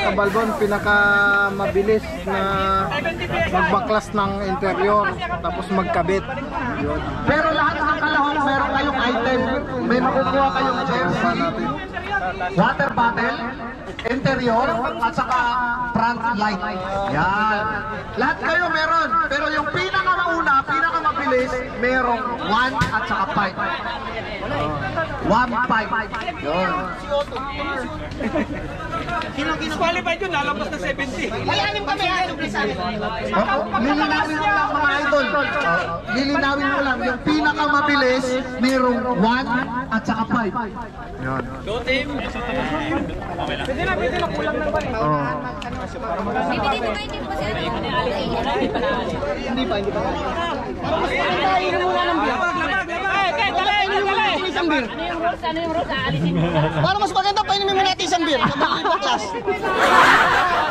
Kabalbon, pinakamabilis na magbaklas ng interior tapos magkabit. Yun. Pero lahat ng kalahok meron kayong item. May makukuha kayong jersey, water bottle, interior, at saka front light. Yan. Lahat kayo meron. Pero yung pinakamauna, pinakamabilis, merong 1 at saka 5. 1-5. Yun. Qualified yun, lalabas na 70. Mayanim kami ha, Lilinawin mo lang mga idol. Lilinawin mo lang, yung pinakamabilis, merong 1 at saka 5. Yun. Go team! Pwede na kulang ng balik. Hindi pa hindi pa sila. Hindi pa. Ano yung rules? Aalisin mo. Para mas maganda, painumin mo natin isang beer. Class.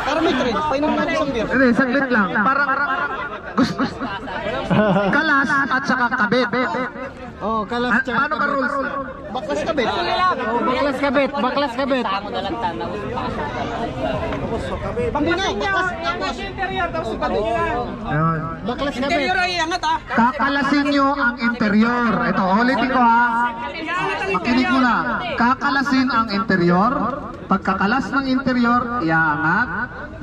Para may trade, painumin natin isang beer. Hindi, saglit lang. Parang gusto. Kalas at saka kabit. Oh, kalas tsaka Paano ka rules? Baklas kabit. Oh, baklas kabit, baklas kabit. Tamo na lang tanaw. Pambingay. Interior, tapos ipadin nyo na. Ayun. Baklas kabit. Interior ay iangat ha. Kakalasin nyo ang interior. Ito, ulitin ko ha. Makinig mo na. Kakalasin ang interior. Pagkakalas ng interior, iaangat.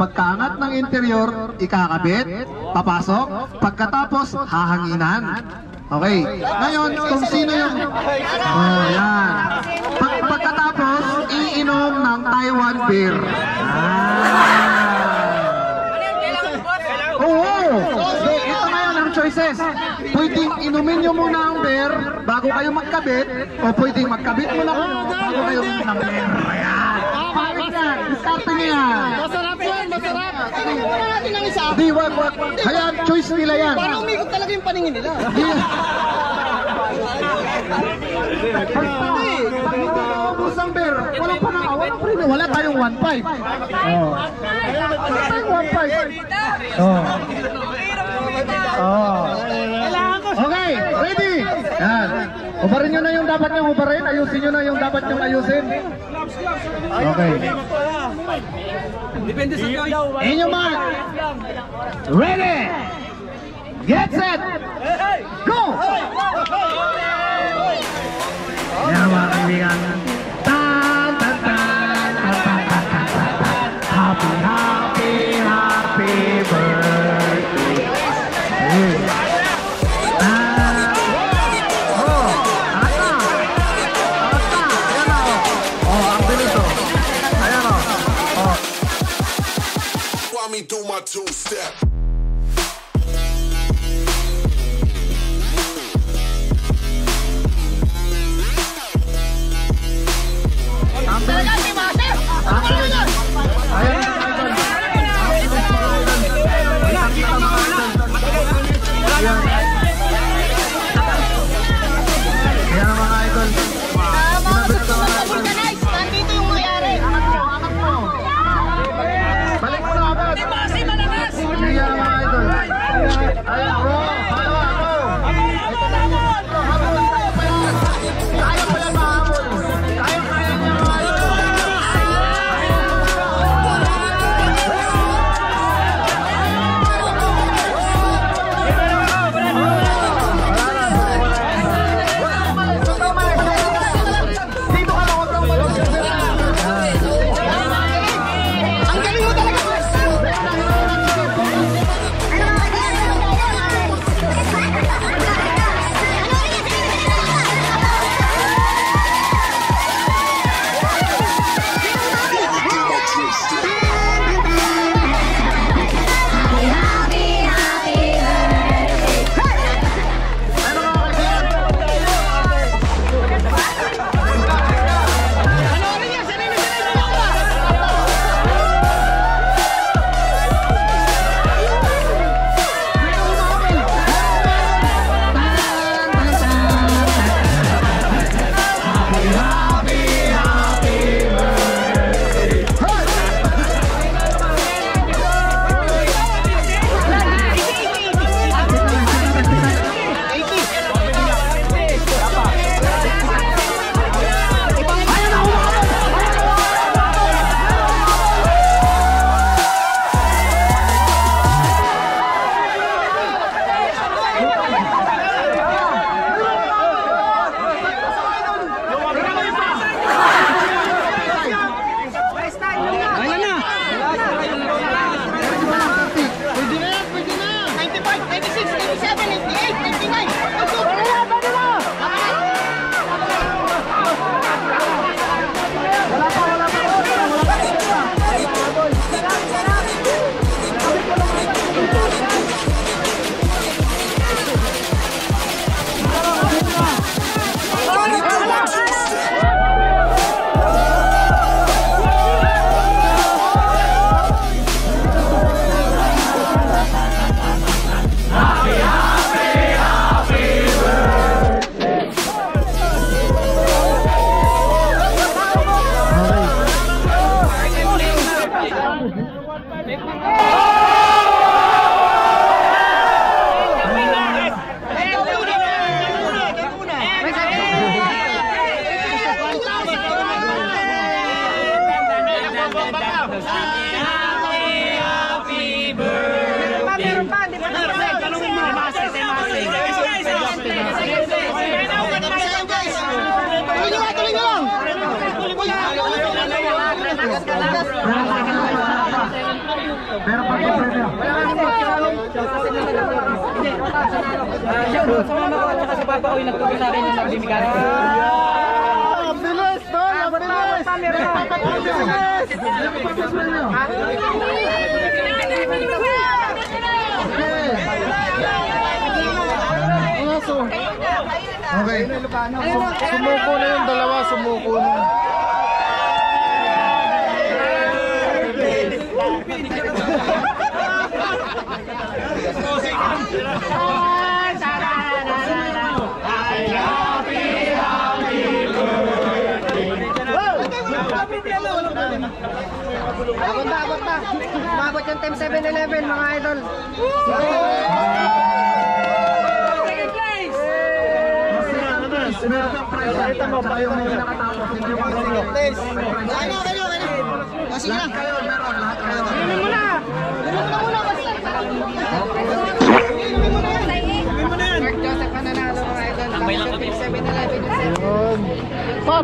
Pagkaangat ng interior, ikakabit. Papasok. Pagkatapos, hahanginan. Okay. Ngayon, kung sino yung... Oh, yan. Pagkatapos, iinom ng Taiwan beer. Oo! Ito na yun ang choices. Pwedeng inumin nyo muna ang beer bago kayo magkabit, o pwedeng magkabit muna kayo bago kayo inumin ng beer. Ayan. Pangit yan. Diskarte niya yan. Masarap yan, masarap. Tingnan muna natin ang isa. Di, wag. Kaya choice nila yan. Para umikot talaga yung paningin nila. Pag hindi naubos ang beer, walang panakaw, walang premium. Wala tayong 1.5. Oh. Wala tayong 1.5. Oh. Oh. Okay, ready? Yan. Ubarin nyo na yung dapat nyo ubarin. Ayusin nyo na yung dapat nyo ayusin. Okay. Depende sa choice. In your mark. Ready. Get set. Go! Yan mga kaibigan. Tan, tan, tan, tan, tan, tan, tan, tan. Happy, happy, happy birthday. Do my two-step. Nandito yung mayari. Angat mo. Balik mo na agad. Siya mga idol. Ayaw ko. Paano ako? Kaya pa yan mahabol. Kaya niya mga idol. Meron pa, di ba? Tanongin mo. Tuloy nyo lang! Pero pag premyo. Si Papa ko yung nagturo sa akin yung nagbibigay. Bilis, tol! Bilis! Okay. Sumuko na yung dalawa, sumuko na. Abot na. Umabot yung Team 7-Eleven, mga idol. Meron kang prize. Ito mo pa yung nakatapos. Hindi mo sige. Kayo. Sige lang. Kayo, meron. Lahat kayo. Inumin mo na muna. Mark Joseph Pananalo, mga idol. Tapos yung Team 7-Eleven yung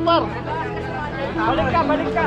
Par! Balik ka.